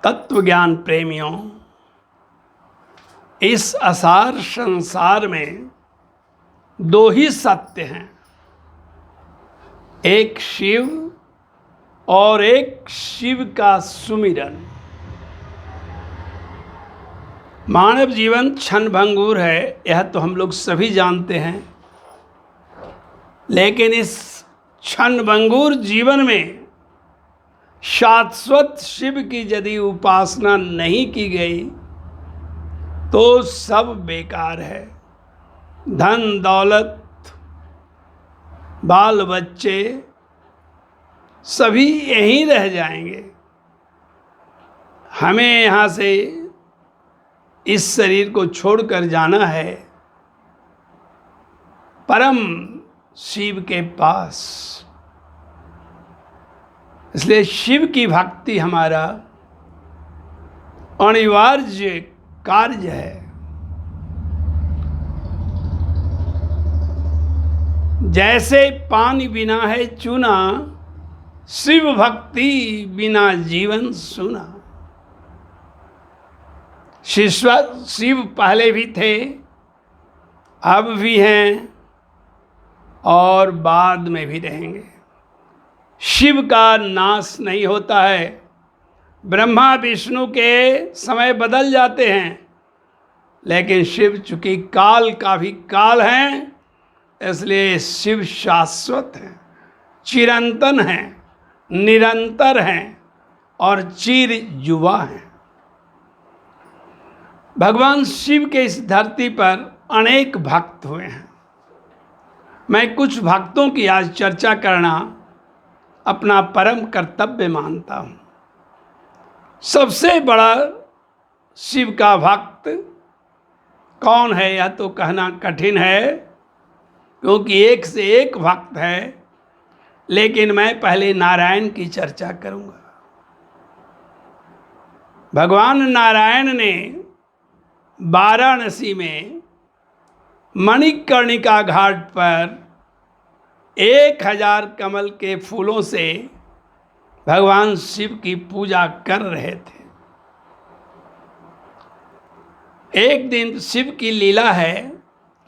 तत्व ज्ञान प्रेमियों, इस असार संसार में दो ही सत्य हैं, एक शिव और एक शिव का सुमिरन। मानव जीवन क्षणभंगुर है, यह तो हम लोग सभी जानते हैं। लेकिन इस क्षणभंगुर जीवन में शाश्वत शिव की यदि उपासना नहीं की गई तो सब बेकार है। धन दौलत, बाल बच्चे सभी यहीं रह जाएंगे। हमें यहाँ से इस शरीर को छोड़कर जाना है परम शिव के पास। इसलिए शिव की भक्ति हमारा अनिवार्य कार्य है। जैसे पानी बिना है चूना, शिव भक्ति बिना जीवन सूना। शिव पहले भी थे, अब भी हैं और बाद में भी रहेंगे। शिव का नाश नहीं होता है। ब्रह्मा विष्णु के समय बदल जाते हैं, लेकिन शिव चूंकि काल का भी काल हैं, इसलिए शिव शाश्वत हैं, चिरंतन हैं, निरंतर हैं और चिर युवा हैं। भगवान शिव के इस धरती पर अनेक भक्त हुए हैं। मैं कुछ भक्तों की आज चर्चा करना अपना परम कर्तव्य मानता हूँ। सबसे बड़ा शिव का भक्त कौन है यह तो कहना कठिन है, क्योंकि एक से एक भक्त है। लेकिन मैं पहले नारायण की चर्चा करूँगा। भगवान नारायण ने वाराणसी में मणिकर्णिका घाट पर 1000 कमल के फूलों से भगवान शिव की पूजा कर रहे थे। एक दिन शिव की लीला है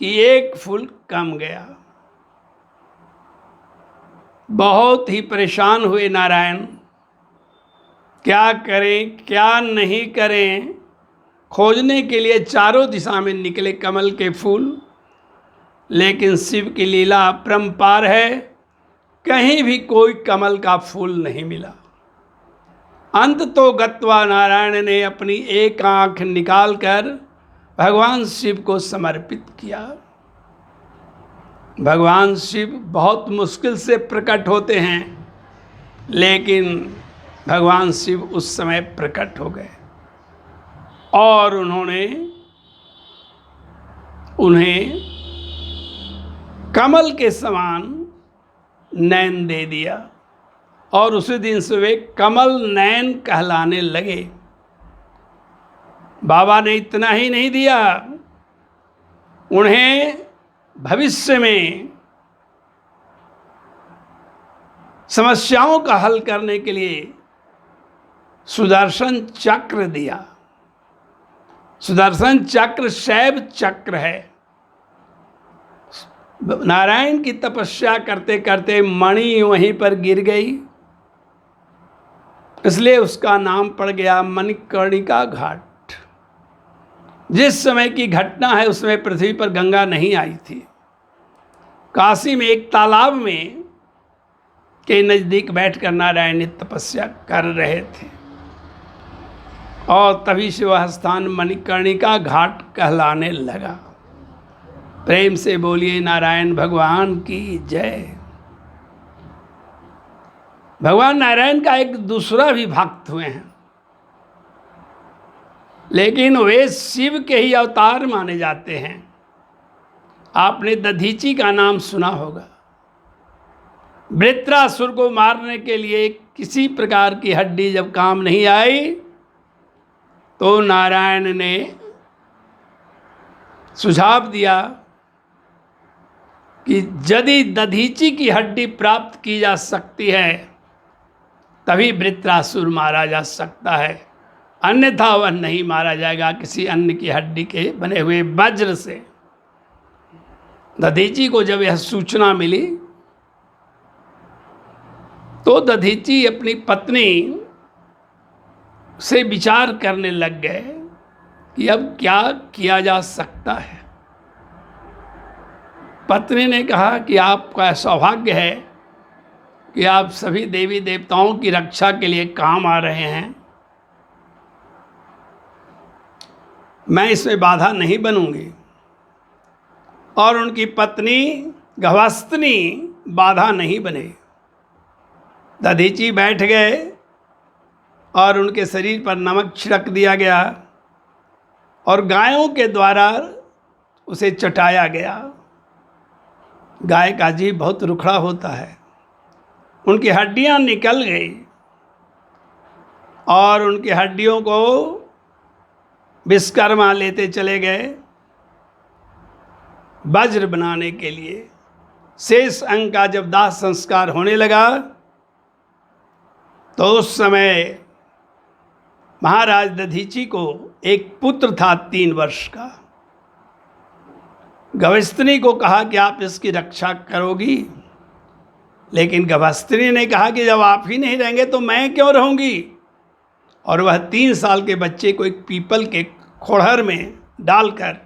कि एक फूल कम गया। बहुत ही परेशान हुए नारायण, क्या करें क्या नहीं करें। खोजने के लिए चारों दिशा में निकले कमल के फूल, लेकिन शिव की लीला अपरंपार है, कहीं भी कोई कमल का फूल नहीं मिला। अंत तो गत्वा नारायण ने अपनी एक आंख निकालकर भगवान शिव को समर्पित किया। भगवान शिव बहुत मुश्किल से प्रकट होते हैं, लेकिन भगवान शिव उस समय प्रकट हो गए और उन्हें कमल के समान नैन दे दिया और उसी दिन से वे कमल नैन कहलाने लगे। बाबा ने इतना ही नहीं दिया, उन्हें भविष्य में समस्याओं का हल करने के लिए सुदर्शन चक्र दिया। सुदर्शन चक्र शैव चक्र है। नारायण की तपस्या करते करते मणि वहीं पर गिर गई, इसलिए उसका नाम पड़ गया मणिकर्णिका घाट। जिस समय की घटना है उसमें पृथ्वी पर गंगा नहीं आई थी। काशी में एक तालाब में के नज़दीक बैठकर नारायण ने तपस्या कर रहे थे और तभी से वह स्थान मणिकर्णिका घाट कहलाने लगा। प्रेम से बोलिए नारायण भगवान की जय। भगवान नारायण का एक दूसरा भी भक्त हुए हैं, लेकिन वे शिव के ही अवतार माने जाते हैं। आपने दधीची का नाम सुना होगा। वृत्रासुर को मारने के लिए किसी प्रकार की हड्डी जब काम नहीं आई तो नारायण ने सुझाव दिया कि यदि दधीची की हड्डी प्राप्त की जा सकती है तभी वृत्रासुर मारा जा सकता है। अन्यथा वह नहीं मारा जाएगा किसी अन्य की हड्डी के बने हुए वज्र से। दधीची को जब यह सूचना मिली तो दधीची अपनी पत्नी से विचार करने लग गए कि अब क्या किया जा सकता है। पत्नी ने कहा कि आपका सौभाग्य है कि आप सभी देवी देवताओं की रक्षा के लिए काम आ रहे हैं, मैं इसमें बाधा नहीं बनूंगी। और उनकी पत्नी गवास्तिनी बाधा नहीं बने। दधीची बैठ गए और उनके शरीर पर नमक छिड़क दिया गया और गायों के द्वारा उसे चटाया गया। गाय का जीभ बहुत रुखड़ा होता है। उनकी हड्डियां निकल गई और उनकी हड्डियों को विश्वकर्मा लेते चले गए वज्र बनाने के लिए। शेष अंग का जब दाह संस्कार होने लगा तो उस समय महाराज दधीची को एक पुत्र था 3 वर्ष का। गवास्तिनी को कहा कि आप इसकी रक्षा करोगी, लेकिन गवास्तिनी ने कहा कि जब आप ही नहीं रहेंगे तो मैं क्यों रहूंगी। और वह 3 साल के बच्चे को एक पीपल के खोड़हर में डालकर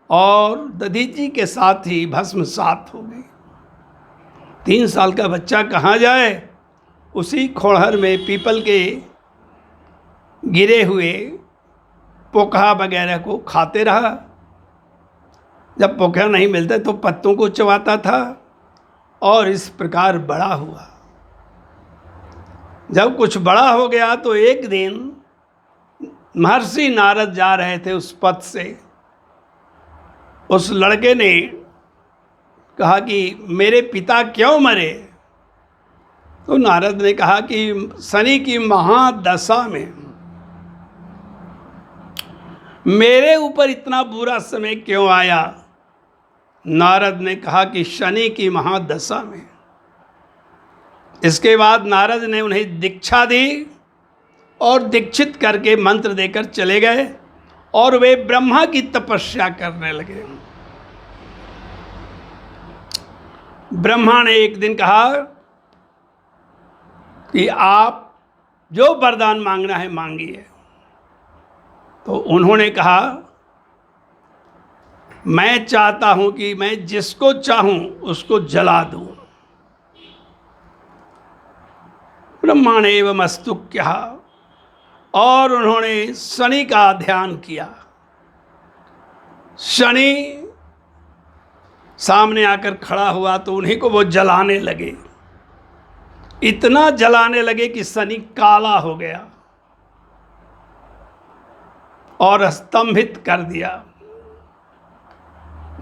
और दधीची के साथ ही भस्मसात हो गई। 3 साल का बच्चा कहाँ जाए, उसी खोड़हर में पीपल के गिरे हुए पोखा वगैरह को खाते रहा। जब पोखा नहीं मिलता तो पत्तों को चबाता था और इस प्रकार बड़ा हुआ। जब कुछ बड़ा हो गया तो एक दिन महर्षि नारद जा रहे थे उस पथ से। उस लड़के ने कहा कि मेरे पिता क्यों मरे। तो नारद ने कहा कि शनि की महादशा में मेरे ऊपर इतना बुरा समय क्यों आया। नारद ने कहा कि शनि की महादशा में। इसके बाद नारद ने उन्हें दीक्षा दी और दीक्षित करके मंत्र देकर चले गए और वे ब्रह्मा की तपस्या करने लगे। ब्रह्मा ने एक दिन कहा कि आप जो वरदान मांगना है मांगिए। तो उन्होंने कहा मैं चाहता हूं कि मैं जिसको चाहूं उसको जला दूं। ब्रह्माणेव मस्तु क्या। और उन्होंने शनि का ध्यान किया। शनि सामने आकर खड़ा हुआ तो उन्हीं को वो जलाने लगे। इतना जलाने लगे कि शनि काला हो गया और स्तंभित कर दिया।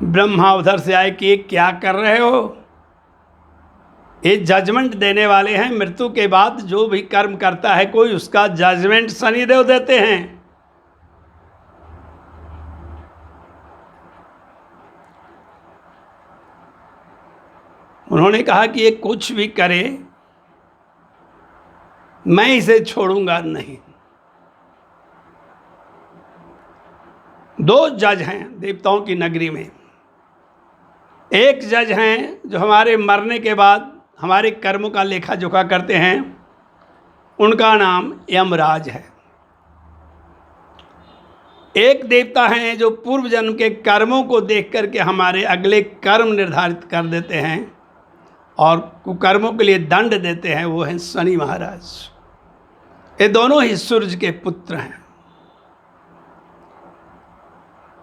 ब्रह्मा उधर से आए कि ये क्या कर रहे हो। ये जजमेंट देने वाले हैं। मृत्यु के बाद जो भी कर्म करता है कोई, उसका जजमेंट शनिदेव देते हैं। उन्होंने कहा कि ये कुछ भी करे मैं इसे छोड़ूंगा नहीं। 2 जज हैं देवताओं की नगरी में। एक जज हैं जो हमारे मरने के बाद हमारे कर्मों का लेखा जोखा करते हैं, उनका नाम यमराज है। एक देवता हैं जो पूर्व जन्म के कर्मों को देख करके हमारे अगले कर्म निर्धारित कर देते हैं और कुकर्मों के लिए दंड देते हैं, वो हैं शनि महाराज। ये दोनों ही सूर्य के पुत्र हैं।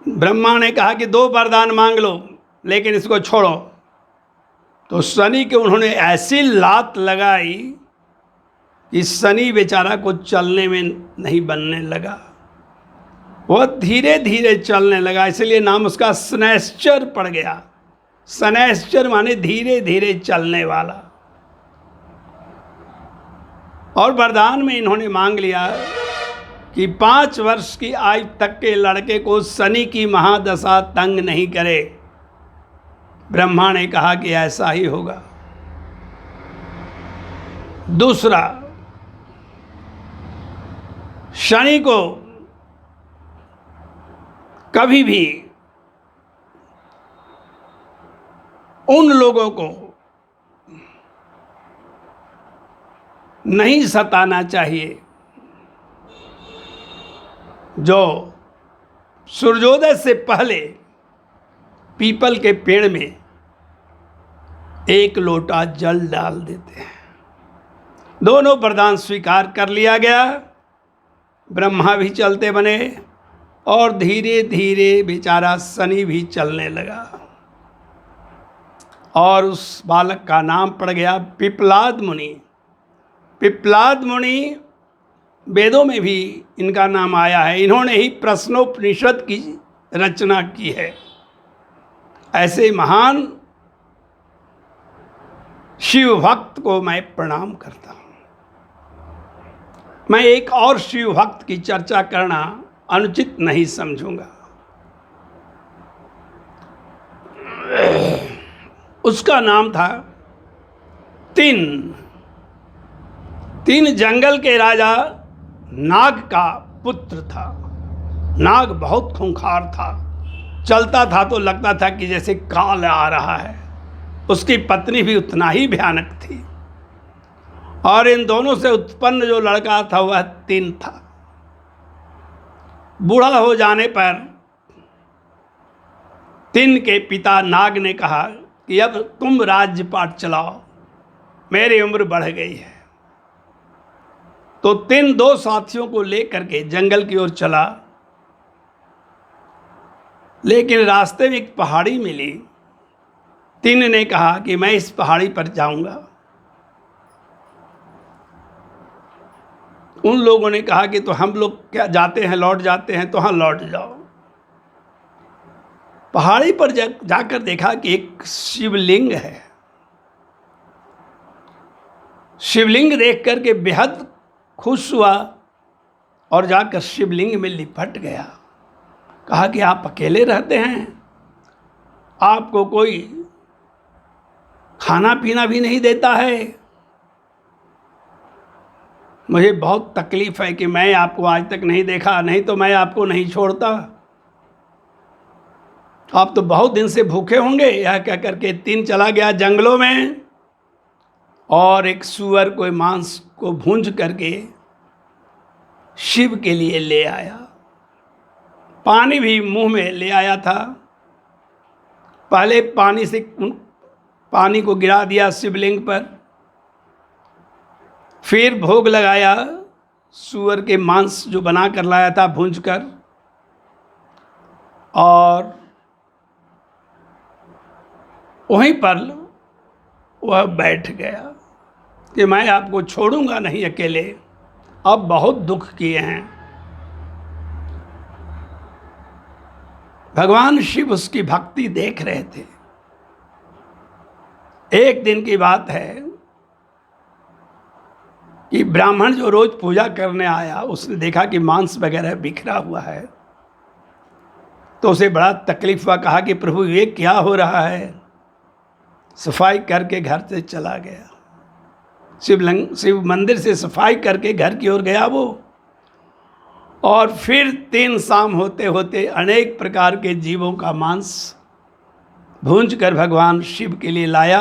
ब्रह्मा ने कहा कि 2 वरदान मांग लो लेकिन इसको छोड़ो। तो शनि के उन्होंने ऐसी लात लगाई कि शनि बेचारा को चलने में नहीं बनने लगा। वह धीरे धीरे चलने लगा, इसलिए नाम उसका शनैश्चर पड़ गया। शनैश्चर माने धीरे धीरे चलने वाला। और वरदान में इन्होंने मांग लिया कि 5 वर्ष की आयु तक के लड़के को शनि की महादशा तंग नहीं करे। ब्रह्मा ने कहा कि ऐसा ही होगा। दूसरा, शनि को कभी भी उन लोगों को नहीं सताना चाहिए जो सूर्योदय से पहले पीपल के पेड़ में एक लोटा जल डाल देते हैं। दोनों वरदान स्वीकार कर लिया गया। ब्रह्मा भी चलते बने और धीरे धीरे बेचारा शनि भी चलने लगा और उस बालक का नाम पड़ गया पिप्पलाद मुनि। पिप्पलाद मुनि वेदों में भी इनका नाम आया है। इन्होंने ही प्रश्नोपनिषद की रचना की है। ऐसे महान शिव भक्त को मैं प्रणाम करता हूँ। मैं एक और शिव भक्त की चर्चा करना अनुचित नहीं समझूंगा। उसका नाम था तीन जंगल के राजा नाग का पुत्र था। नाग बहुत खूंखार था, चलता था तो लगता था कि जैसे काल आ रहा है। उसकी पत्नी भी उतना ही भयानक थी और इन दोनों से उत्पन्न जो लड़का था वह तीन था। बूढ़ा हो जाने पर तीन के पिता नाग ने कहा कि अब तुम राज्यपाट चलाओ, मेरी उम्र बढ़ गई है। तो तीन दो साथियों को लेकर के जंगल की ओर चला, लेकिन रास्ते में एक पहाड़ी मिली। तीन ने कहा कि मैं इस पहाड़ी पर जाऊंगा। उन लोगों ने कहा कि तो हम लोग क्या जाते हैं, लौट जाते हैं, तो हाँ लौट जाओ। पहाड़ी पर जाकर देखा कि एक शिवलिंग है। शिवलिंग देख करके बेहद खुश हुआ और जाकर शिवलिंग में लिपट गया। कहा कि आप अकेले रहते हैं, आपको कोई खाना पीना भी नहीं देता है। मुझे बहुत तकलीफ है कि मैं आपको आज तक नहीं देखा, नहीं तो मैं आपको नहीं छोड़ता। आप तो बहुत दिन से भूखे होंगे। यह कह करके तीन चला गया जंगलों में और एक सुअर को मांस को भूंज करके शिव के लिए ले आया। पानी भी मुंह में ले आया था। पहले पानी को गिरा दिया शिवलिंग पर, फिर भोग लगाया सुअर के मांस जो बना कर लाया था भूंज कर, और वहीं पर वह बैठ गया कि मैं आपको छोड़ूंगा नहीं अकेले, अब बहुत दुख किए हैं। भगवान शिव उसकी भक्ति देख रहे थे। एक दिन की बात है कि ब्राह्मण जो रोज पूजा करने आया, उसने देखा कि मांस वगैरह बिखरा हुआ है, तो उसे बड़ा तकलीफ हुआ। कहा कि प्रभु ये क्या हो रहा है। सफाई करके घर से चला गया। शिव मंदिर से सफाई करके घर की ओर गया वो, और फिर 3 शाम होते होते अनेक प्रकार के जीवों का मांस भूंज कर भगवान शिव के लिए लाया।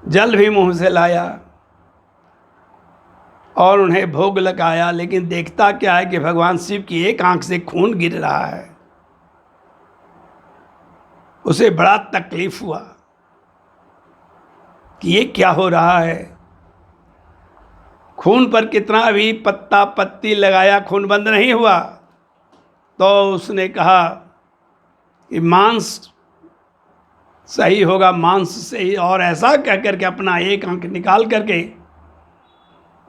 जल भी मुंह से लाया और उन्हें भोग लगाया। लेकिन देखता क्या है कि भगवान शिव की एक आंख से खून गिर रहा है। उसे बड़ा तकलीफ हुआ कि ये क्या हो रहा है। खून पर कितना भी पत्ता पत्ती लगाया, खून बंद नहीं हुआ। तो उसने कहा कि मांस सही होगा, मांस से ही। और ऐसा कह करके अपना एक आंख निकाल करके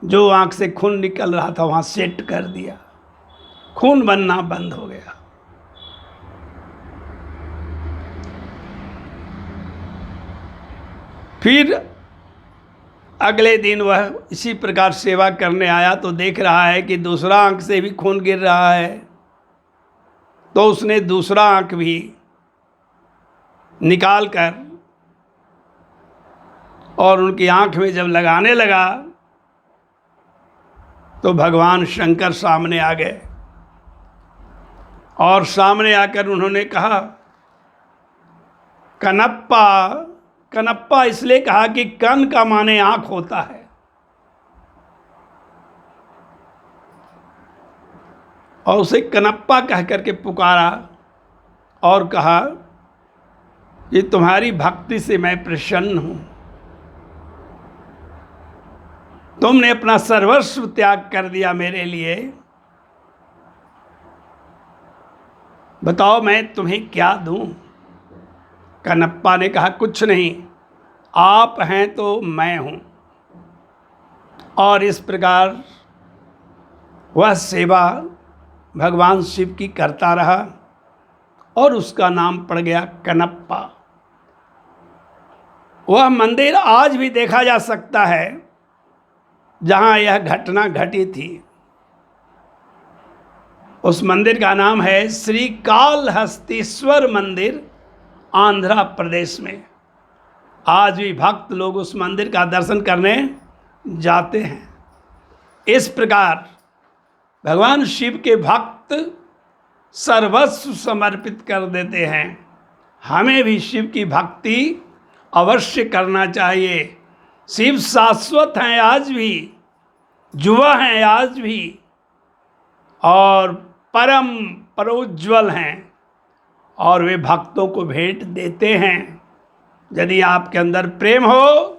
जो आंख से खून निकल रहा था वहाँ सेट कर दिया। खून बनना बंद हो गया। फिर अगले दिन वह इसी प्रकार सेवा करने आया तो देख रहा है कि दूसरा आंख से भी खून गिर रहा है। तो उसने दूसरा आंख भी निकाल कर और उनकी आंख में जब लगाने लगा तो भगवान शंकर सामने आ गए और सामने आकर उन्होंने कहा, कनप्पा। कनप्पा इसलिए कहा कि कन का माने आंख होता है, और उसे कनप्पा कह करके पुकारा और कहा, ये तुम्हारी भक्ति से मैं प्रसन्न हूं, तुमने अपना सर्वस्व त्याग कर दिया मेरे लिए, बताओ मैं तुम्हें क्या दूं। कनप्पा ने कहा, कुछ नहीं, आप हैं तो मैं हूं। और इस प्रकार वह सेवा भगवान शिव की करता रहा और उसका नाम पड़ गया कनप्पा। वह मंदिर आज भी देखा जा सकता है जहां यह घटना घटी थी। उस मंदिर का नाम है श्री कालहस्तीश्वर मंदिर, आंध्र प्रदेश में। आज भी भक्त लोग उस मंदिर का दर्शन करने जाते हैं। इस प्रकार भगवान शिव के भक्त सर्वस्व समर्पित कर देते हैं। हमें भी शिव की भक्ति अवश्य करना चाहिए। शिव शाश्वत हैं आज भी, युवा हैं आज भी, और परम परोज्वल हैं, और वे भक्तों को भेंट देते हैं। यदि आपके अंदर प्रेम हो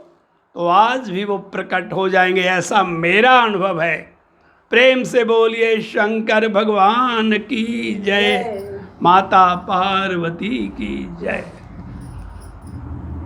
तो आज भी वो प्रकट हो जाएंगे, ऐसा मेरा अनुभव है। प्रेम से बोलिए शंकर भगवान की जय, माता पार्वती की जय।